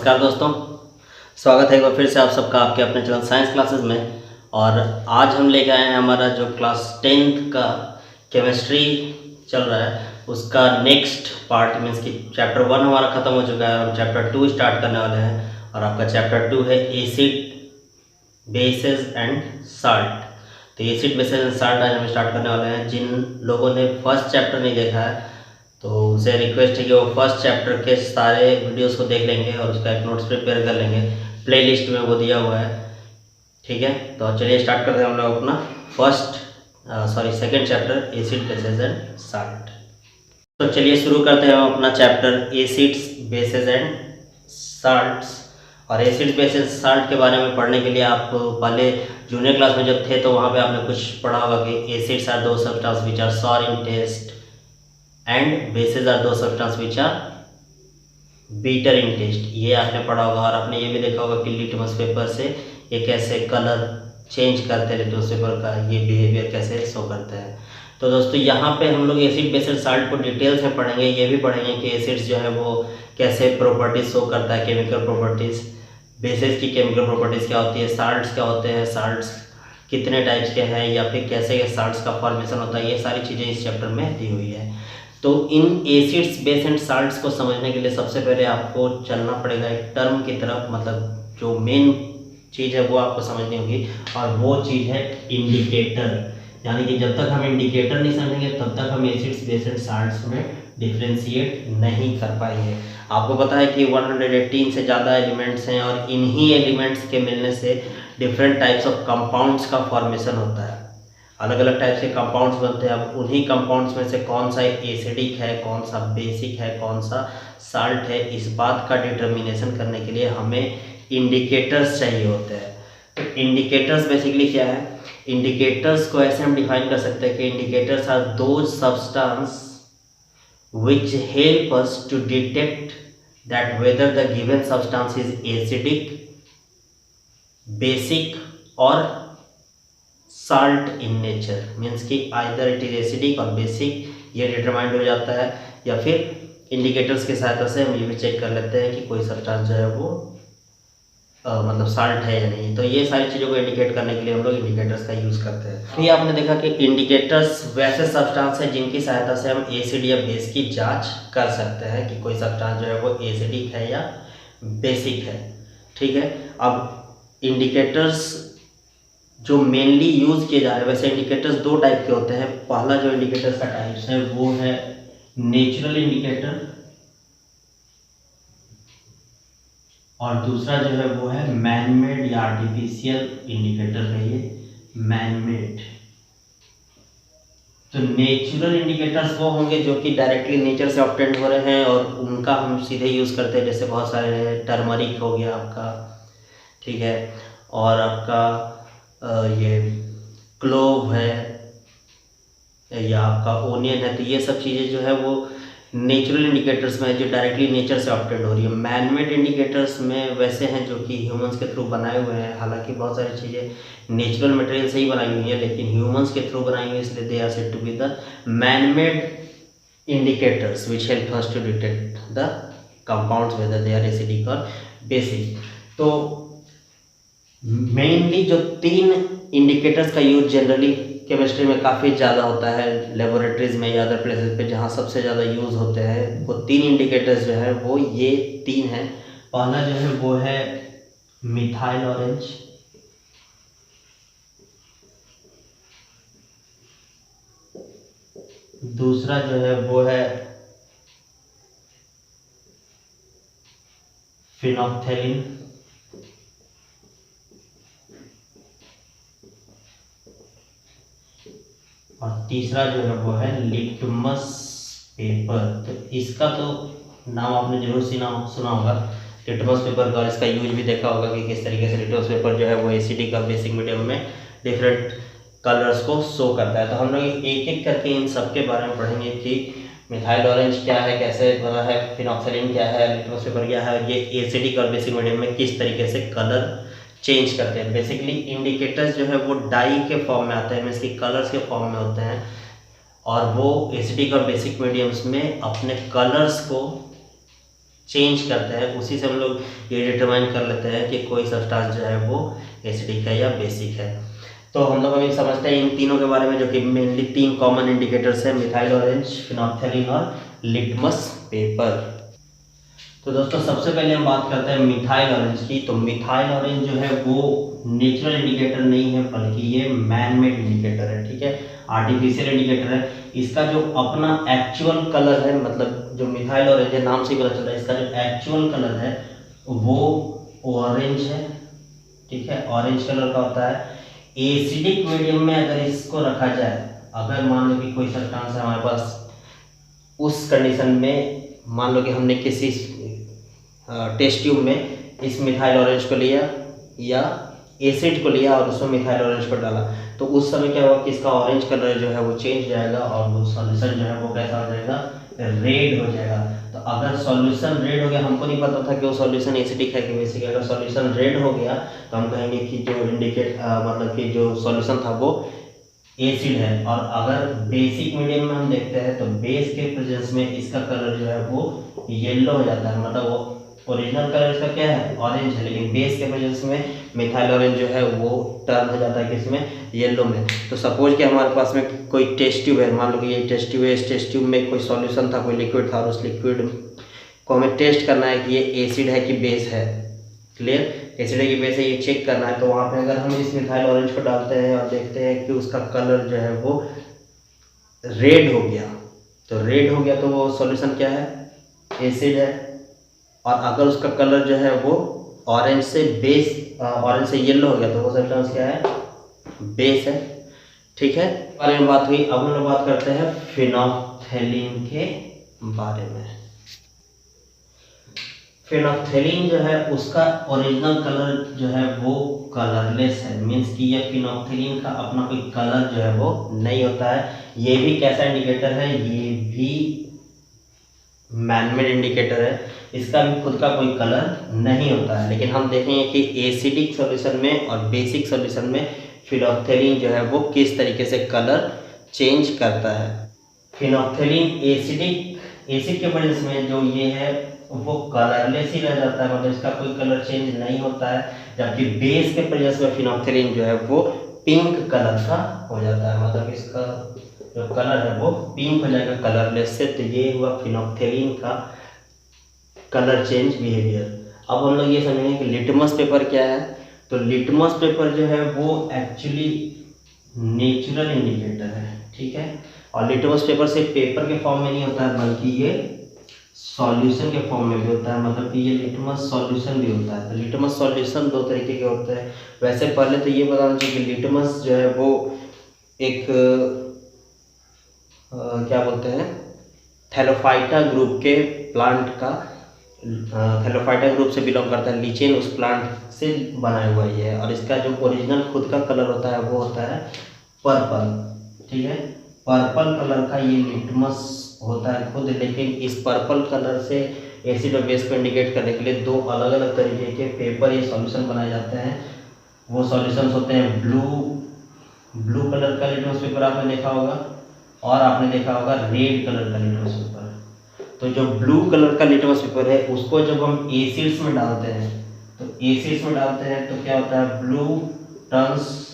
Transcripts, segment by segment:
नमस्कार दोस्तों, स्वागत है एक बार फिर से आप सबका आपके अपने चैनल साइंस क्लासेस में। और आज हम लेके आए हैं हमारा जो क्लास 10th का केमिस्ट्री चल रहा है उसका नेक्स्ट पार्ट मीन्स कि चैप्टर 1 हमारा ख़त्म हो चुका है और हम चैप्टर 2 स्टार्ट करने वाले हैं। और आपका चैप्टर 2 है एसिड, बेसेस एंड साल्ट। तो एसिड, बेसेस एंड साल्ट आज हम स्टार्ट करने वाले हैं। जिन लोगों ने फर्स्ट चैप्टर नहीं देखा है तो उनसे रिक्वेस्ट है कि वो फर्स्ट चैप्टर के सारे वीडियोस को देख लेंगे और उसका एक नोट्स प्रिपेयर कर लेंगे। प्लेलिस्ट में वो दिया हुआ है, ठीक है। तो चलिए स्टार्ट करते हैं हम लोग अपना second chapter acid, bases and salt. तो चलिए शुरू करते हैं हम अपना chapter acids, bases and salts. और एसिड्स, बेसेस, साल्ट के बारे में पढ़ने के लिए आप पहले जूनियर क्लास में जब थे तो वहाँ पे आपने कुछ पढ़ा होगा कि acids are the substance which are sour in taste and bases are the substance which are bitter in taste. ये आपने पढ़ा होगा। और आपने ये भी देखा होगा कि लिटमस पेपर से ये कैसे कलर चेंज करते हैं, लिटमस पेपर का ये बिहेवियर कैसे शो करते हैं। तो दोस्तों यहाँ पे हम लोग एसिड, बेस, साल्ट को डिटेल्स में पढ़ेंगे। ये भी पढ़ेंगे कि एसिड्स जो है वो कैसे प्रॉपर्टीज शो करता है, केमिकल प्रॉपर्टीज। बेसिस की केमिकल प्रॉपर्टीज क्या होती है, साल्ट्स क्या होते हैं, साल्ट्स कितने टाइप्स के हैं या फिर कैसे साल्ट्स का फॉर्मेशन होता है, ये सारी चीज़ें इस चैप्टर में दी हुई है। तो इन एसिड्स, बेस एंड साल्ट्स को समझने के लिए सबसे पहले आपको चलना पड़ेगा एक टर्म की तरफ, मतलब जो मेन चीज़ है वो आपको समझनी होगी और वो चीज़ है इंडिकेटर। यानी कि जब तक हम इंडिकेटर नहीं समझेंगे तब तक हम एसिड्स, बेस एंड साल्ट्स में डिफ्रेंशिएट नहीं कर पाएंगे। आपको पता है कि 118 से ज़्यादा एलिमेंट्स हैं और इन्हीं एलिमेंट्स के मिलने से डिफरेंट टाइप्स ऑफ कंपाउंड्स का फॉर्मेशन होता है। अलग अलग टाइप के कंपाउंड्स बनते हैं। अब उन्हीं कंपाउंड्स में से कौन सा एसिडिक है, कौन सा बेसिक है, कौन सा साल्ट है, इस बात का डिटर्मिनेशन करने के लिए हमें इंडिकेटर्स चाहिए होते हैं। तो इंडिकेटर्स बेसिकली क्या है, इंडिकेटर्स को ऐसे हम डिफाइन कर सकते हैं कि indicators are those substance which help us to detect that whether the given substance is acidic, basic or salt in nature। Means कि either it is acidic और basic ये डिटरमाइंड हो जाता है, या फिर इंडिकेटर्स की सहायता से हम ये भी चेक कर लेते हैं कि कोई सब्सटेंस जो है वो मतलब साल्ट है या नहीं। तो ये सारी चीज़ों को इंडिकेट करने के लिए हम लोग इंडिकेटर्स का यूज़ करते हैं। फिर आपने देखा कि इंडिकेटर्स वैसे सब्सटेंस है जिनकी सहायता से हम एसिड या बेस की जांच कर सकते हैं कि कोई सब्सटेंस जो है वो एसिडिक है या बेसिक है, ठीक है। अब इंडिकेटर्स जो मेनली यूज़ किए जा रहे हैं, वैसे इंडिकेटर्स दो टाइप के होते हैं। पहला जो इंडिकेटर्स का टाइप्स है वो है नेचुरल इंडिकेटर और दूसरा जो है वो है मैन मेड या आर्टिफिशियल इंडिकेटर है। ये मैन मेड। तो नेचुरल इंडिकेटर्स वो होंगे जो कि डायरेक्टली नेचर से ऑब्टेंड हो रहे हैं और उनका हम सीधे यूज़ करते हैं। जैसे बहुत सारे टर्मरिक हो गया आपका, ठीक है, और आपका ये क्लोव है या आपका ओनियन है। तो ये सब चीज़ें जो है वो नेचुरल इंडिकेटर्स में जो डायरेक्टली नेचर से ऑब्टेंड हो रही है। मैनमेड इंडिकेटर्स में वैसे हैं जो कि ह्यूमंस के थ्रू बनाए हुए हैं। हालांकि बहुत सारी चीज़ें नेचुरल मटेरियल से ही बनाई हुई हैं लेकिन ह्यूमंस के थ्रू बनाई हुई है, इसलिए they are said to be the manmade indicators which help us to detect the compounds whether they are acidic और बेसिक। तो मेनली जो तीन इंडिकेटर्स का यूज जनरली केमिस्ट्री में काफ़ी ज़्यादा होता है, लेबोरेटरीज में या अदर प्लेसेस पे जहाँ सबसे ज़्यादा यूज़ होते हैं, वो तीन इंडिकेटर्स जो है वो ये तीन हैं। पहला जो है वो है मिथाइल ऑरेंज, दूसरा जो है वो है फिनोप्थेलिन, और तीसरा जो है वो है लिटमस पेपर। तो इसका तो नाम आपने जरूर सुना होगा लिटमस पेपर का, और इसका यूज भी देखा होगा कि किस तरीके से लिटमस पेपर जो है वो एसिडिक और बेसिक मीडियम में डिफरेंट कलर्स को शो करता है। तो हम लोग एक एक करके इन सब के बारे में पढ़ेंगे कि मिथाइल ऑरेंज क्या है, कैसे बना है, फिनोक्सिलिन क्या है, लिटमस पेपर क्या है, ये एसिडिक और बेसिक मीडियम में किस तरीके से कलर चेंज करते हैं। बेसिकली इंडिकेटर्स जो है वो डाई के फॉर्म में आते हैं, मीन्स की कलर्स के फॉर्म में होते हैं, और वो एसिडिक और बेसिक मीडियम्स में अपने कलर्स को चेंज करते हैं, उसी से हम लोग ये डिटरमाइन कर लेते हैं कि कोई सब्सटेंस जो है वो एसिडिक है या बेसिक है। तो हम लोग अभी समझते हैं इन तीनों के बारे में, जो कि मेनली 3 कॉमन इंडिकेटर्स हैं, मिथाइल ऑरेंज, फिनोल्फ्थेलिन और लिटमस पेपर। तो दोस्तों सबसे पहले हम बात करते हैं मिथाइल ऑरेंज की। तो मिथाइल ऑरेंज जो है वो नेचुरल इंडिकेटर नहीं है, बल्कि ये मैन मेड इंडिकेटर है, ठीक है, आर्टिफिशियल इंडिकेटर है। इसका जो अपना एक्चुअल कलर है, मतलब जो मिथाइल ऑरेंज है, नाम से ही पता चल रहा है, इसका जो एक्चुअल कलर है वो ऑरेंज है, ठीक है, ऑरेंज कलर का होता है। एसिडिक मीडियम में अगर इसको रखा जाए, अगर मान लो कि कोई सब्सटेंस है हमारे पास, उस कंडीशन में मान लो कि हमने किसी टेस्ट ट्यूब में इस मिथाइल ऑरेंज को लिया या एसिड को लिया और उसमें मिथाइल ऑरेंज को डाला, तो उस समय क्या होगा कि इसका ऑरेंज कलर जो है वो चेंज हो जाएगा और वो सॉल्यूशन जो है वो कैसा हो जाएगा, रेड हो जाएगा। तो अगर सॉल्यूशन रेड हो गया, हमको नहीं पता था कि वो सॉल्यूशन एसिडिक है कि बेसिक है, अगर सॉल्यूशन रेड हो गया तो हम कहेंगे कि जो मतलब कि जो सॉल्यूशन था वो एसिड है। और अगर बेसिक मीडियम में हम देखते हैं तो बेस के प्रेजेंस में इसका कलर जो है वो येलो हो जाता है, मतलब वो ओरिजिनल कलर इसका क्या है, ऑरेंज है, लेकिन बेस के प्रेजेंस में मिथाइल ऑरेंज जो है वो टर्न हो जाता है किसमें, येलो में। तो सपोज कि हमारे पास में कोई टेस्ट ट्यूब है, मान लो कि ये टेस्ट ट्यूब है, इस टेस्ट ट्यूब में कोई सॉल्यूशन था, कोई लिक्विड था, और उस लिक्विड को हमें टेस्ट करना है कि ये एसिड है कि बेस है, क्लियर, एसिड है कि बेस है, ये चेक करना है। तो वहाँ पे अगर हम इस मिथाइल ऑरेंज को डालते हैं और देखते हैं कि उसका कलर जो है वो रेड हो गया, तो रेड हो गया तो वो सॉल्यूशन क्या है, एसिड है। और अगर उसका कलर जो है वो ऑरेंज से ऑरेंज से येलो हो गया तो वो सब्सटेंस क्या है, बेस है, ठीक है। बारे में बात हुई। अब हम लोग बात करते हैं फिनोल्फ्थेलिन के बारे में। फिनोल्फ्थेलिन जो है उसका ओरिजिनल कलर जो है वो कलरलेस है, मीन्स कि ये फिनोल्फ्थेलिन का अपना कोई कलर जो है वो नहीं होता है। ये भी कैसा इंडिकेटर है, ये भी मैनमेड इंडिकेटर है, इसका भी खुद का कोई कलर नहीं होता है। लेकिन हम देखेंगे कि एसिडिक सॉल्यूशन में और बेसिक सॉल्यूशन में फिनोल्फ्थेलिन जो है वो किस तरीके से कलर चेंज करता है। फिनोल्फ्थेलिन एसिड के प्रेजेंस में जो ये है वो कलरलेस ही रह जाता है, मतलब इसका कोई कलर चेंज नहीं होता है। जबकि बेस के प्रेजेंस में फिनोल्फ्थेलिन जो है वो पिंक कलर का हो जाता है, मतलब इसका जो कलर है वो पिंक हो जाएगा कलरलेस से। तो ये हुआ फिनोल्फ्थेलिन का कलर चेंज बिहेवियर। अब हम लोग ये समझेंगे कि लिटमस पेपर क्या है। तो लिटमस पेपर जो है वो एक्चुअली नेचुरल इंडिकेटर है, ठीक है। और लिटमस पेपर से पेपर के फॉर्म में नहीं होता है, बल्कि ये सॉल्यूशन के फॉर्म में भी होता है, मतलब कि ये लिटमस सॉल्यूशन भी होता है। तो लिटमस सॉल्यूशन 2 तरीके के होते हैं। वैसे पहले तो ये बताना चाहिए कि लिटमस जो है वो एक क्या बोलते हैं, थैलोफाइटा ग्रुप के प्लांट का, थैलोफाइटा ग्रुप से बिलोंग करता है। लीचेन उस प्लांट से बनाया हुआ ये है। और इसका जो ओरिजिनल खुद का कलर होता है वो होता है पर्पल, ठीक है, पर्पल कलर का ये लिटमस होता है खुद। लेकिन इस पर्पल कलर से एसिड और बेस को इंडिकेट करने के लिए 2 अलग अलग तरीके के पेपर या सॉल्यूशन बनाए जाते हैं। वो सॉल्यूशंस होते हैं ब्लू कलर का लिटमस पेपर आपने देखा होगा, और आपने देखा होगा रेड कलर का लिटमस पेपर। तो जो ब्लू कलर का लिटमस पेपर है उसको जब हम एसिड्स में डालते हैं, तो एसिड्स में डालते हैं तो क्या होता है, blue turns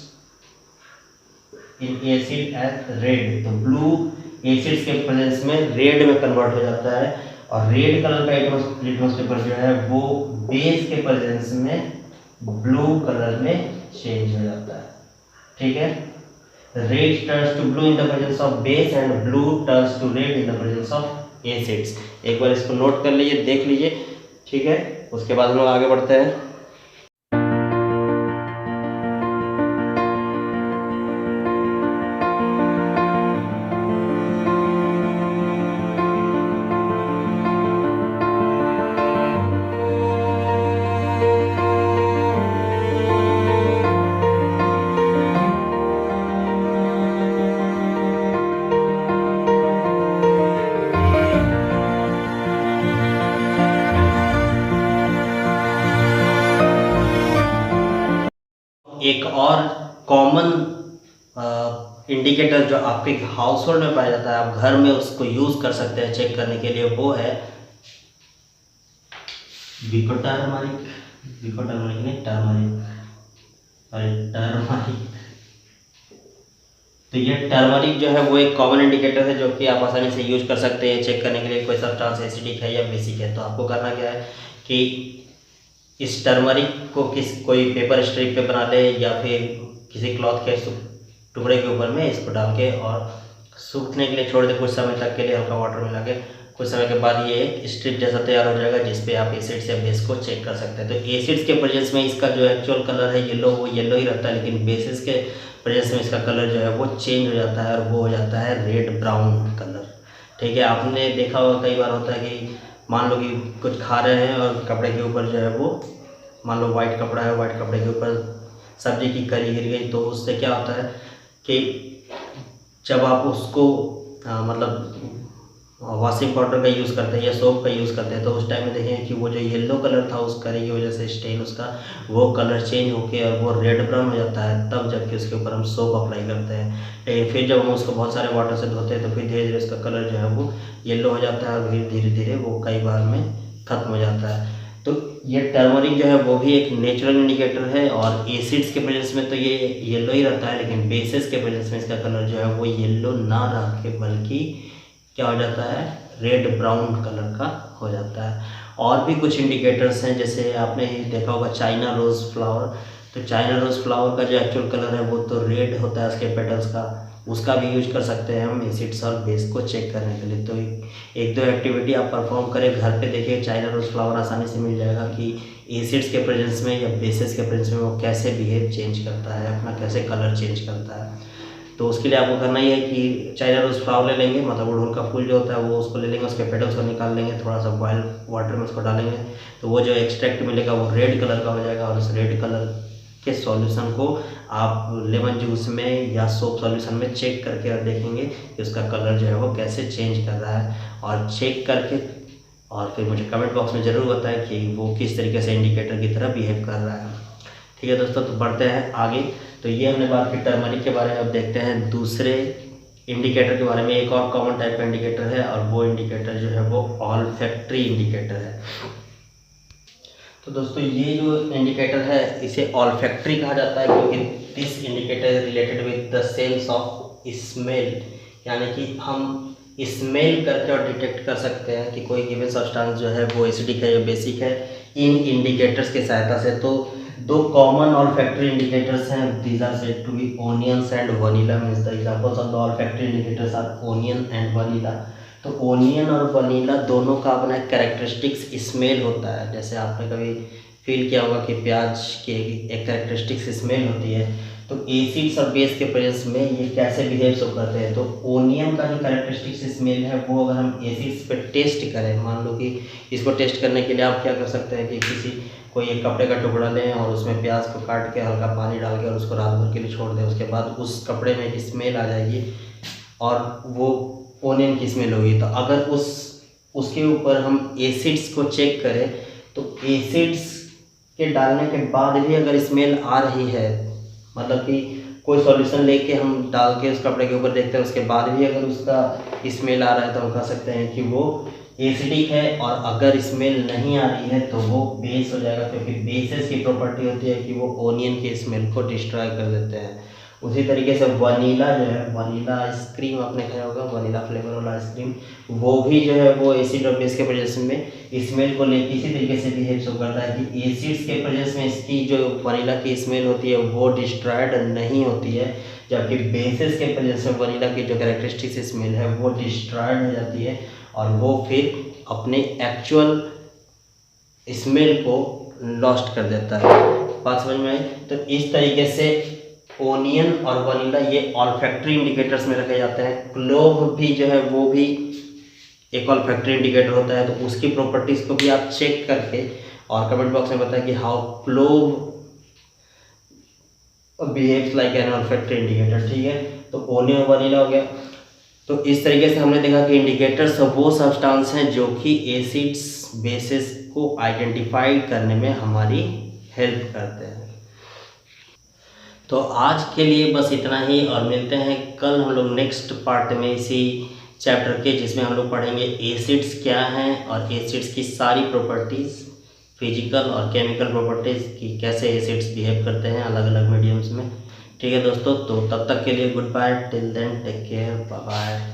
in acid as red. तो ब्लू एसिड्स के प्रेजेंस में रेड में कन्वर्ट हो जाता है। और रेड कलर का लिटमस पेपर जो है वो बेस के प्रेजेंस में ब्लू कलर में चेंज हो जाता है, ठीक है। Red turns to blue in the presence of base and blue turns to red in the presence of acids. एक बार इसको नोट कर लीजिए, देख लीजिए, ठीक है। उसके बाद हम लोग आगे बढ़ते हैं। एक और कॉमन इंडिकेटर जो आपके हाउस होल्ड में पाया जाता है, आप घर में उसको यूज़ कर सकते हैं चेक करने के लिए, वो है विकोटर्मरिक, विकोटर्मरिक नहीं टर्मरिक, सॉरी टर्मरिक। तो ये टर्मरिक जो है वो एक कॉमन इंडिकेटर है जो कि आप आसानी से यूज कर सकते हैं चेक करने के लिए कोई सब्सटेंस एसिडिक है या बेसिक है। तो आपको करना क्या है कि इस टर्मरिक को कोई पेपर स्ट्रिप पे बना ले या फिर किसी क्लॉथ के टुकड़े के ऊपर में इसको डाल के और सूखने के लिए छोड़ दे कुछ समय तक के लिए, हल्का वाटर मिला के। कुछ समय के बाद ये एक स्ट्रिप जैसा तैयार हो जाएगा जिस पे आप एसिड्स या बेस को चेक कर सकते हैं। तो एसिड्स के प्रेजेंस में इसका जो एक्चुअल कलर है येलो, वो येलो ही रहता है, लेकिन बेसिस के प्रेजेंस में इसका कलर जो है वो चेंज हो जाता है और वो हो जाता है रेड ब्राउन कलर। ठीक है, आपने देखा होगा कई बार होता है कि मान लो कि कुछ खा रहे हैं और कपड़े के ऊपर जो है वो, मान लो वाइट कपड़ा है, वाइट कपड़े के ऊपर सब्जी की करी गिर गई, तो उससे क्या होता है कि जब आप उसको मतलब वॉशिंग पाउडर का यूज़ करते हैं या सोप का यूज़ करते हैं तो उस टाइम में देखें कि वो जो येलो कलर था उस करी की वजह से स्टेन उसका वो कलर चेंज होके और वो रेड ब्राउन हो जाता है, तब जबकि उसके ऊपर हम सोप अप्लाई करते हैं। लेकिन फिर जब हम उसको बहुत सारे वाटर से धोते हैं तो फिर धीरे धीरे उसका कलर जो है वो येलो हो जाता है और फिर धीरे धीरे वो कई बार में ख़त्म हो जाता है। तो ये टर्मरिक जो है वो भी एक नेचुरल इंडिकेटर है और एसिड्स के प्रेजेंस में तो ये येलो ही रहता है, लेकिन बेसिस के प्रेजेंस में इसका कलर जो है वो येलो ना रह के बल्कि क्या हो जाता है, रेड ब्राउन कलर का हो जाता है। और भी कुछ इंडिकेटर्स हैं, जैसे आपने देखा होगा चाइना रोज़ फ्लावर। तो चाइना रोज़ फ्लावर का जो एक्चुअल कलर है वो तो रेड होता है उसके पेटल्स का, उसका भी यूज कर सकते हैं हम एसिड्स और बेस को चेक करने के लिए। तो एक दो एक्टिविटी आप परफॉर्म करें घर पे, देखिए चाइना रोज़ फ्लावर आसानी से मिल जाएगा कि एसिड्स के प्रेजेंस में या बेसिस के प्रेजेंस में वो कैसे बिहेव चेंज करता है, अपना कैसे कलर चेंज करता है। तो उसके लिए आपको करना ही है कि चाइना रोज़ फ्लावर ले लेंगे, मतलब उड़हुल का फूल जो होता है वो उसको ले लेंगे, उसके पेटल्स को निकाल लेंगे, थोड़ा सा बॉयल वाटर में उसको डालेंगे तो वो जो एक्सट्रैक्ट मिलेगा वो रेड कलर का हो जाएगा। और उस रेड कलर के सॉल्यूशन को आप लेमन जूस में या सोप सॉल्यूशन में चेक करके और देखेंगे कि उसका कलर जो है वो कैसे चेंज कर रहा है, और चेक करके और फिर मुझे कमेंट बॉक्स में ज़रूर बताएं कि वो किस तरीके से इंडिकेटर की तरह बिहेव कर रहा है। ठीक है दोस्तों, तो बढ़ते हैं आगे। तो ये हमने बात की टर्मरिक के बारे में। अब देखते हैं दूसरे इंडिकेटर के बारे में। एक और कॉमन टाइप का इंडिकेटर है और वो इंडिकेटर जो है वो ऑल्फैक्टरी इंडिकेटर है। तो दोस्तों ये जो इंडिकेटर है इसे ऑल्फैक्टरी कहा जाता है क्योंकि this indicator is related with the sense of smell, यानी कि हम स्मेल करके और डिटेक्ट कर सकते हैं कि कोई गिवन सब्सटेंस जो है वो एसिडिक है या बेसिक है इन इंडिकेटर्स के सहायता से। तो दो कॉमन ऑल्फैक्टरी इंडिकेटर्स हैं, these are said to be onions and vanilla. Means the examples of the olfactory indicators are onion and vanilla. तो ओनियन और वनीला दोनों का अपना एक कैरेक्टरिस्टिक्स स्मेल होता है। जैसे आपने कभी फील किया होगा कि प्याज की एक कैरेक्टरिस्टिक्स स्मेल होती है, तो एसिड्स और बेस के प्रेजेंस में ये कैसे बिहेव सब करते हैं। तो ओनियन का जो कैरेक्टरिस्टिक्स स्मेल है वो अगर हम एसिड्स पे टेस्ट करें, मान लो कि इसको टेस्ट करने के लिए आप क्या कर सकते हैं कि कोई एक कपड़े का टुकड़ा लें और उसमें प्याज को काट के हल्का पानी डाल के और उसको रात भर के लिए छोड़ दें। उसके बाद उस कपड़े में एक स्मेल आ जाएगी और वो ओनियन की स्मेल होगी। तो अगर उसके ऊपर हम एसिड्स को चेक करें तो एसिड्स के डालने के बाद भी अगर स्मेल आ रही है, मतलब कि कोई सॉल्यूशन लेके हम डाल के उस कपड़े के ऊपर देखते हैं उसके बाद भी अगर उसका स्मेल आ रहा है तो हम कह सकते हैं कि वो एसिडिक है। और अगर स्मेल नहीं आ रही है तो वो बेस हो जाएगा, क्योंकि बेसेस की प्रॉपर्टी होती है कि वो ओनियन के स्मेल को डिस्ट्रॉय कर देते हैं। उसी तरीके से वनीला जो है, वनीला आइसक्रीम आपने खाया होगा, वनीला फ्लेवर वाला आइसक्रीम, वो भी जो है वो एसिड और बेस के प्रेजेंस में स्मेल को लेकर इसी तरीके से बिहेव शो करता है कि एसिड्स के प्रेजेंस में इसकी जो वनीला की स्मेल होती है वो डिस्ट्रॉयड नहीं होती है, जबकि बेसिस के प्रेजेंस में वनीला की जो कैरेक्टरिस्टिक स्मेल है वो डिस्ट्रॉयड हो जाती है और वो फिर अपने एक्चुअल स्मेल को लॉस्ट कर देता है। बात समझ में आई? तो इस तरीके से ओनियन और वनीला ये ऑल्फैक्टरी इंडिकेटर्स में रखे जाते हैं। क्लोव भी जो है वो भी एक ऑल्फैक्टरी इंडिकेटर होता है, तो उसकी प्रॉपर्टीज़ को भी आप चेक करके और कमेंट बॉक्स में बताएं कि how clove behaves like an olfactory indicator. ठीक है, तो ओनियन और वनीला हो गया। तो इस तरीके से हमने देखा कि इंडिकेटर्स वो सब्सटेंस हैं जो कि एसिड्स बेसिस को आइडेंटिफाई करने में हमारी हेल्प करते हैं। तो आज के लिए बस इतना ही और मिलते हैं कल हम लोग नेक्स्ट पार्ट में इसी चैप्टर के, जिसमें हम लोग पढ़ेंगे एसिड्स क्या हैं और एसिड्स की सारी प्रॉपर्टीज़। फिजिकल और केमिकल प्रॉपर्टीज़ की कैसे एसिड्स बिहेव करते हैं अलग अलग मीडियम्स में। ठीक है दोस्तों, तो तब तक के लिए goodbye, till then take care, bye bye.